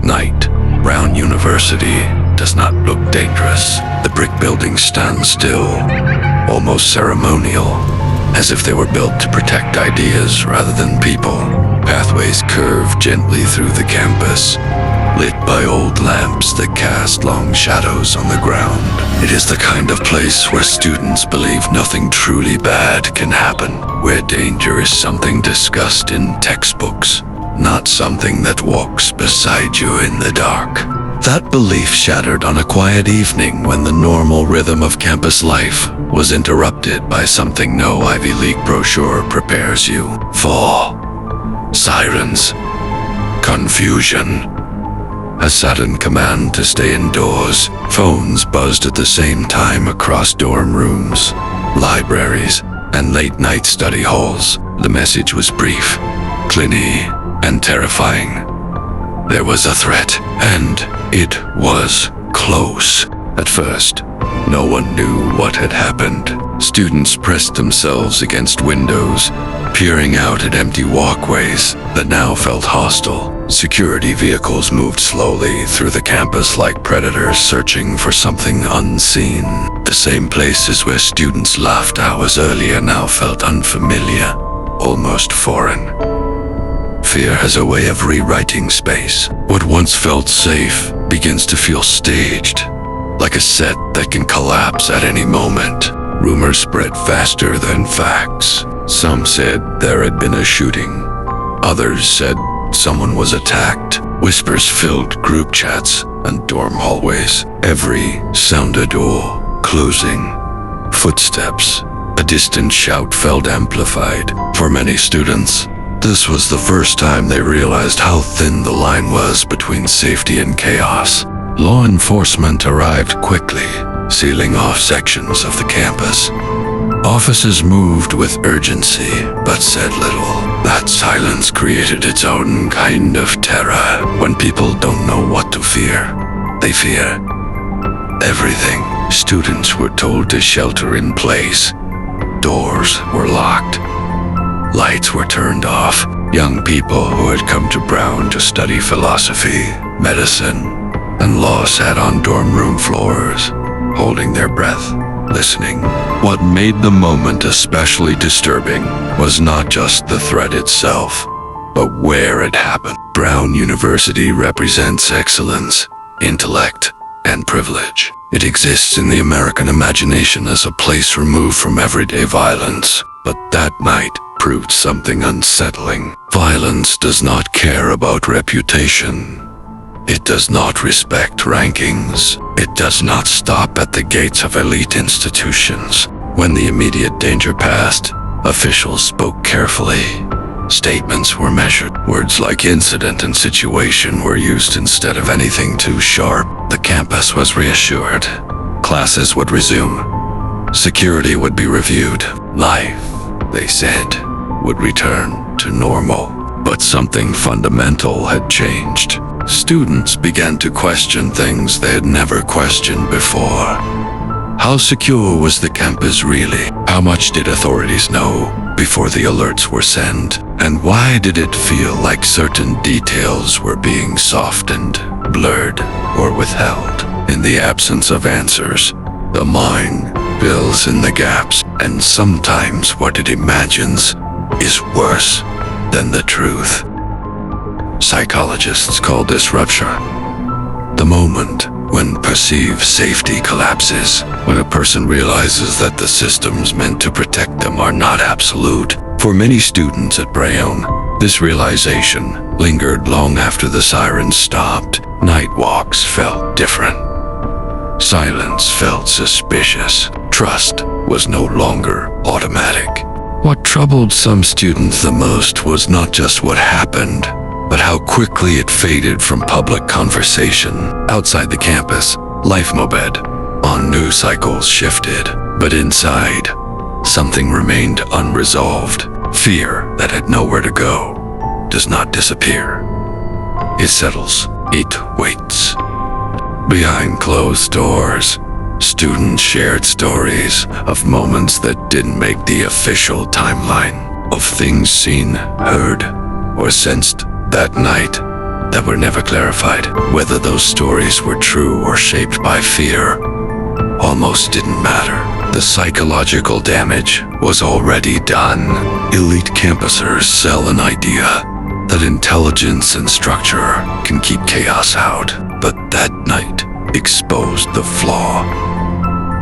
night, Brown University does not look dangerous. The brick buildings stand still, almost ceremonial, as if they were built to protect ideas rather than people. Pathways curve gently through the campus, lit by old lamps that cast long shadows on the ground. It is the kind of place where students believe nothing truly bad can happen, where danger is something discussed in textbooks, not something that walks beside you in the dark. That belief shattered on a quiet evening when the normal rhythm of campus life was interrupted by something no Ivy League brochure prepares you for. Sirens. Confusion. A sudden command to stay indoors. Phones buzzed at the same time across dorm rooms, libraries, and late-night study halls. The message was brief, clingy, and terrifying. There was a threat, and it was close. At first, no one knew what had happened. Students pressed themselves against windows, peering out at empty walkways that now felt hostile. Security vehicles moved slowly through the campus like predators searching for something unseen. The same places where students laughed hours earlier now felt unfamiliar, almost foreign. Fear has a way of rewriting space. What once felt safe begins to feel staged, like a set that can collapse at any moment. Rumors spread faster than facts. Some said there had been a shooting. Others said someone was attacked. Whispers filled group chats and dorm hallways. Every sound, a door closing, footsteps. A distant shout felt amplified. For many students, this was the first time they realized how thin the line was between safety and chaos. Law enforcement arrived quickly, sealing off sections of the campus. Officers moved with urgency, but said little. That silence created its own kind of terror. When people don't know what to fear, they fear everything. Students were told to shelter in place. Doors were locked. Lights were turned off. Young people who had come to Brown to study philosophy, medicine, and law sat on dorm room floors, holding their breath, listening. What made the moment especially disturbing was not just the threat itself, but where it happened. Brown University represents excellence, intellect, and privilege. It exists in the American imagination as a place removed from everyday violence. But that night proved something unsettling. Violence does not care about reputation. It does not respect rankings. It does not stop at the gates of elite institutions. When the immediate danger passed, officials spoke carefully. Statements were measured. Words like incident and situation were used instead of anything too sharp. The campus was reassured. Classes would resume. Security would be reviewed. Life, they said, would return to normal. But something fundamental had changed. Students began to question things they had never questioned before. How secure was the campus really? How much did authorities know before the alerts were sent? And why did it feel like certain details were being softened, blurred, or withheld? In the absence of answers, the mind fills in the gaps, and sometimes what it imagines is worse than the truth. Psychologists call this rupture. The moment when perceived safety collapses, when a person realizes that the systems meant to protect them are not absolute. For many students at Brown, this realization lingered long after the sirens stopped. Night walks felt different. Silence felt suspicious. Trust was no longer automatic. What troubled some students the most was not just what happened, but how quickly it faded from public conversation. Outside the campus, life moved on, news cycles shifted, but inside, something remained unresolved. Fear that had nowhere to go does not disappear. It settles. It waits. Behind closed doors, students shared stories of moments that didn't make the official timeline, of things seen, heard, or sensed that night. that were never clarified. Whether those stories were true or shaped by fear almost didn't matter. The psychological damage was already done. Elite campusers sell an idea that intelligence and structure can keep chaos out, but that night exposed the flaw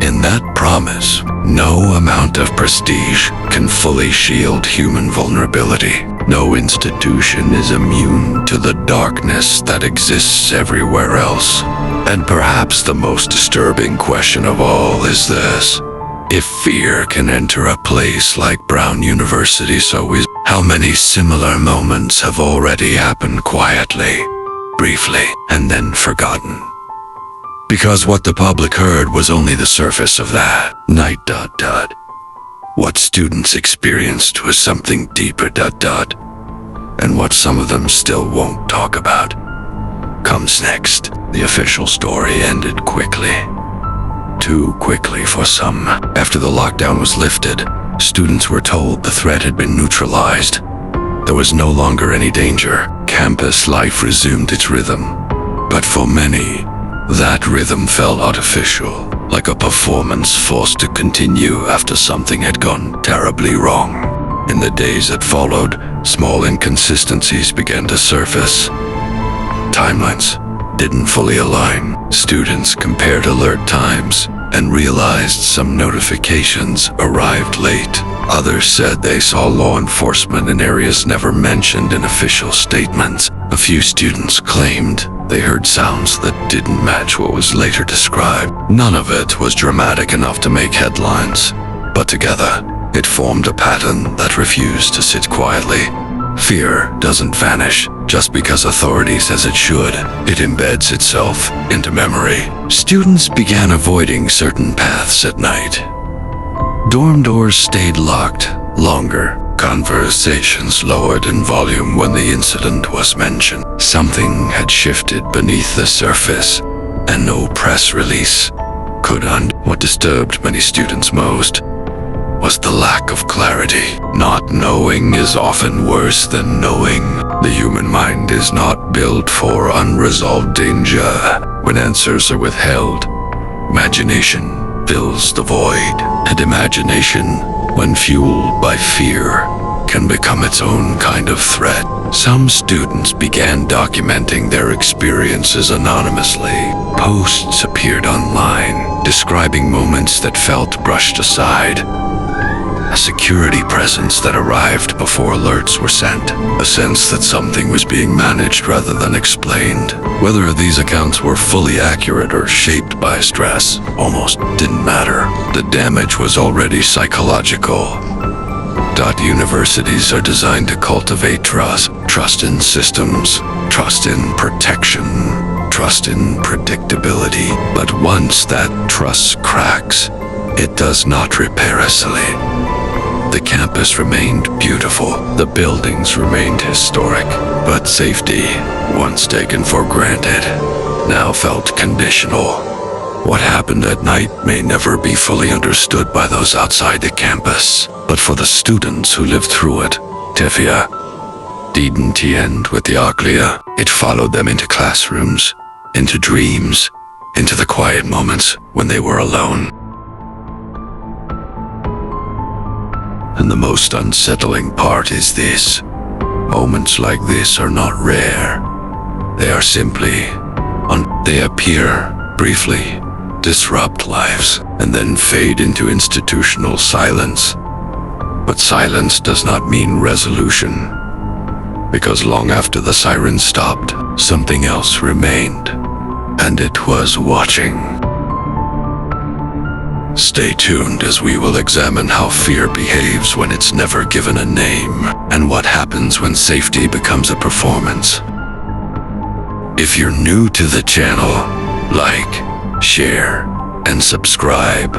in that promise. No amount of prestige can fully shield human vulnerability. No institution is immune to the darkness that exists everywhere else. And perhaps the most disturbing question of all is this: if fear can enter a place like Brown University, how many similar moments have already happened quietly, briefly, and then forgotten? Because what the public heard was only the surface of that night. What students experienced was something deeper. And what some of them still won't talk about comes next. The official story ended quickly. Too quickly for some. After the lockdown was lifted, students were told the threat had been neutralized. There was no longer any danger. Campus life resumed its rhythm. But for many, that rhythm felt artificial, like a performance forced to continue after something had gone terribly wrong. In the days that followed, small inconsistencies began to surface. Timelines didn't fully align. Students compared alert times and realized some notifications arrived late. Others said they saw law enforcement in areas never mentioned in official statements. A few students claimed they heard sounds that didn't match what was later described. None of it was dramatic enough to make headlines, but together, it formed a pattern that refused to sit quietly. Fear doesn't vanish just because authority says it should. It embeds itself into memory. Students began avoiding certain paths at night. Dorm doors stayed locked longer. Conversations lowered in volume when the incident was mentioned. Something had shifted beneath the surface, and no press release could undo. What disturbed many students most was the lack of clarity. Not knowing is often worse than knowing. The human mind is not built for unresolved danger. When answers are withheld, imagination fills the void. And imagination, when fueled by fear, can become its own kind of threat. Some students began documenting their experiences anonymously. Posts appeared online, describing moments that felt brushed aside. A security presence that arrived before alerts were sent. A sense that something was being managed rather than explained. Whether these accounts were fully accurate or shaped by stress almost didn't matter. The damage was already psychological. Universities are designed to cultivate trust. Trust in systems, trust in protection, trust in predictability. But once that trust cracks, it does not repair easily. The campus remained beautiful, the buildings remained historic, but safety, once taken for granted, now felt conditional. What happened at night may never be fully understood by those outside the campus, but for the students who lived through it, Tefia didn't end with the Aglia. It followed them into classrooms, into dreams, into the quiet moments when they were alone. And the most unsettling part is this: moments like this are not rare. They are simply they appear briefly, disrupt lives, and then fade into institutional silence. But silence does not mean resolution, because long after the sirens stopped, something else remained, and it was watching. Stay tuned as we will examine how fear behaves when it's never given a name, and what happens when safety becomes a performance. If you're new to the channel, like, share, and subscribe.